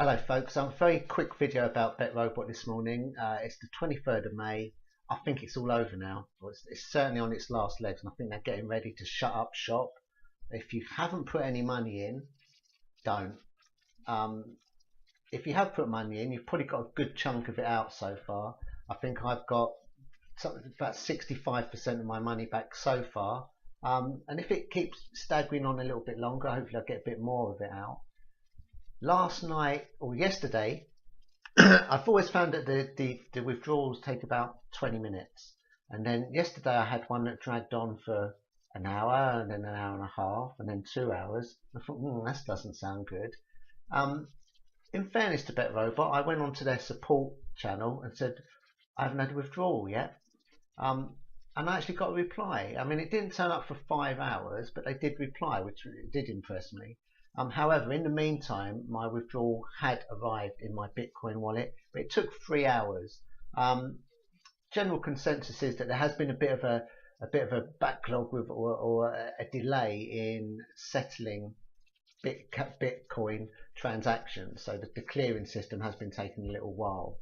Hello folks, a very quick video about BetRobot this morning. It's the 23rd of May. I think it's all over now. Well, it's certainly on its last legs, and I think they're getting ready to shut up shop. If you haven't put any money in, don't. If you have put money in, you've probably got a good chunk of it out so far. I think I've got something about 65% of my money back so far. And if it keeps staggering on a little bit longer, hopefully I'll get a bit more of it out. Last night or yesterday, I've always found that the withdrawals take about 20 minutes. And then yesterday I had one that dragged on for an hour, and then an hour and a half, and then 2 hours. I thought, that doesn't sound good. In fairness to BetRobot, I went onto their support channel and said, I haven't had a withdrawal yet. And I actually got a reply. I mean, it didn't turn up for 5 hours, but they did reply, which did impress me. However, in the meantime, my withdrawal had arrived in my Bitcoin wallet, but it took 3 hours. General consensus is that there has been a bit of a backlog with or a delay in settling Bitcoin transactions, so that the clearing system has been taking a little while.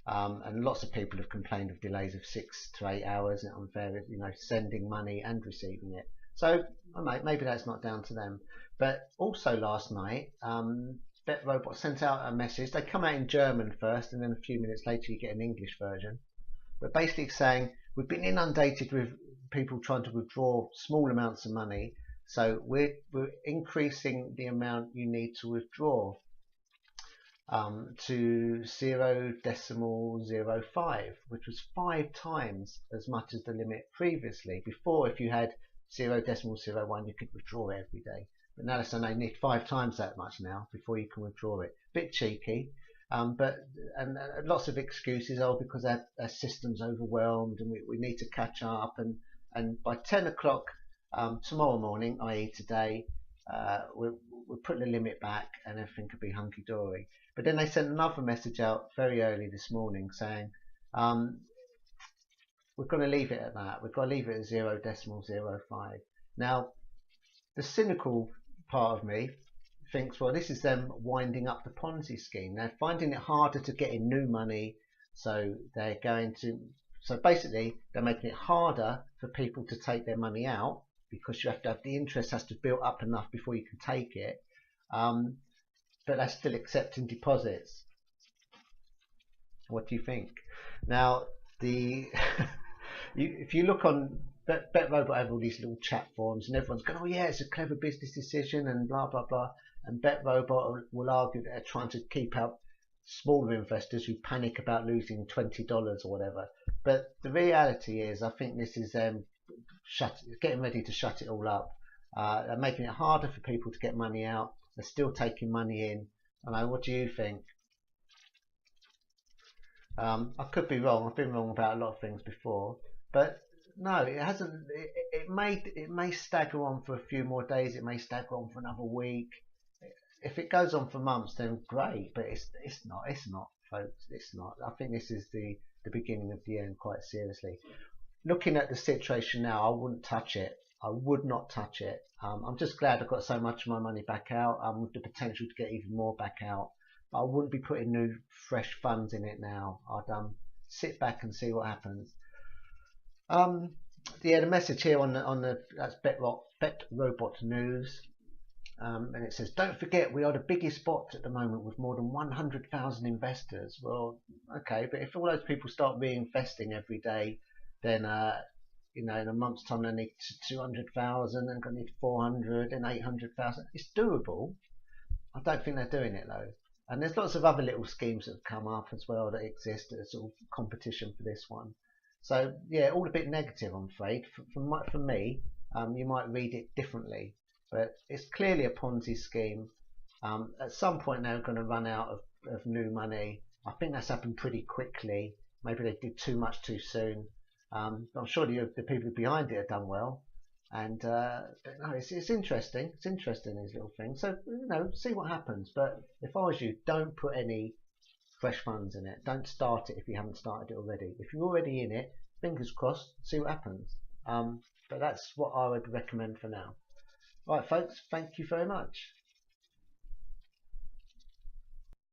And lots of people have complained of delays of 6 to 8 hours on various, sending money and receiving it. So maybe that's not down to them. But also last night, BetRobot sent out a message. They come out in German first, and then a few minutes later you get an English version. But basically saying, we've been inundated with people trying to withdraw small amounts of money, so we're increasing the amount you need to withdraw to 0.05, which was 5 times as much as the limit previously. Before, if you had 0.01, you could withdraw it every day. But now they're saying they need 5 times that much now before you can withdraw it. Bit cheeky, but lots of excuses. Because our system's overwhelmed and we need to catch up. And by 10 o'clock tomorrow morning, i.e. today, we're putting the limit back and everything could be hunky-dory. But then they sent another message out very early this morning saying, we're going to leave it at that. We've got to leave it at 0.05. Now, the cynical part of me thinks, well, this is them winding up the Ponzi scheme. They're finding it harder to get in new money, so they're going to. So basically, they're making it harder for people to take their money out, because you have to have the interest has to build up enough before you can take it. But they're still accepting deposits. What do you think? Now, if you look on BetRobot, have all these little chat forums, and everyone's going, oh yeah, it's a clever business decision, and blah blah blah. And BetRobot will argue that they're trying to keep out smaller investors who panic about losing $20 or whatever. But the reality is, I think this is getting ready to shut it all up. They're making it harder for people to get money out. They're still taking money in. What do you think? I could be wrong. I've been wrong about a lot of things before, but no, it hasn't. It may stagger on for a few more days. It may stagger on for another week. If it goes on for months, then great. But it's not, folks. It's not. I think this is the beginning of the end, quite seriously. Looking at the situation now, I wouldn't touch it. I would not touch it. I'm just glad I got so much of my money back out, with the potential to get even more back out. I wouldn't be putting new, fresh funds in it now. I'd sit back and see what happens. Yeah, the message here on the that's BetRobot News, and it says, "Don't forget, we are the biggest bot at the moment with more than 100,000 investors." Well, okay, but if all those people start reinvesting every day, then in a month's time they need 200,000, and going to need 400 and 800,000. It's doable. I don't think they're doing it though. And there's lots of other little schemes that have come up as well that exist as sort of competition for this one. So yeah, all a bit negative, I'm afraid. For me, you might read it differently, but it's clearly a Ponzi scheme. At some point they're going to run out of new money. I think that's happened pretty quickly. Maybe they did too much too soon. I'm sure the people behind it have done well. And no, it's interesting. It's interesting, these little things. So see what happens. But if I was you, don't put any fresh funds in it. Don't start it if you haven't started it already. If you're already in it, fingers crossed, see what happens. But that's what I would recommend for now. Right, folks. Thank you very much.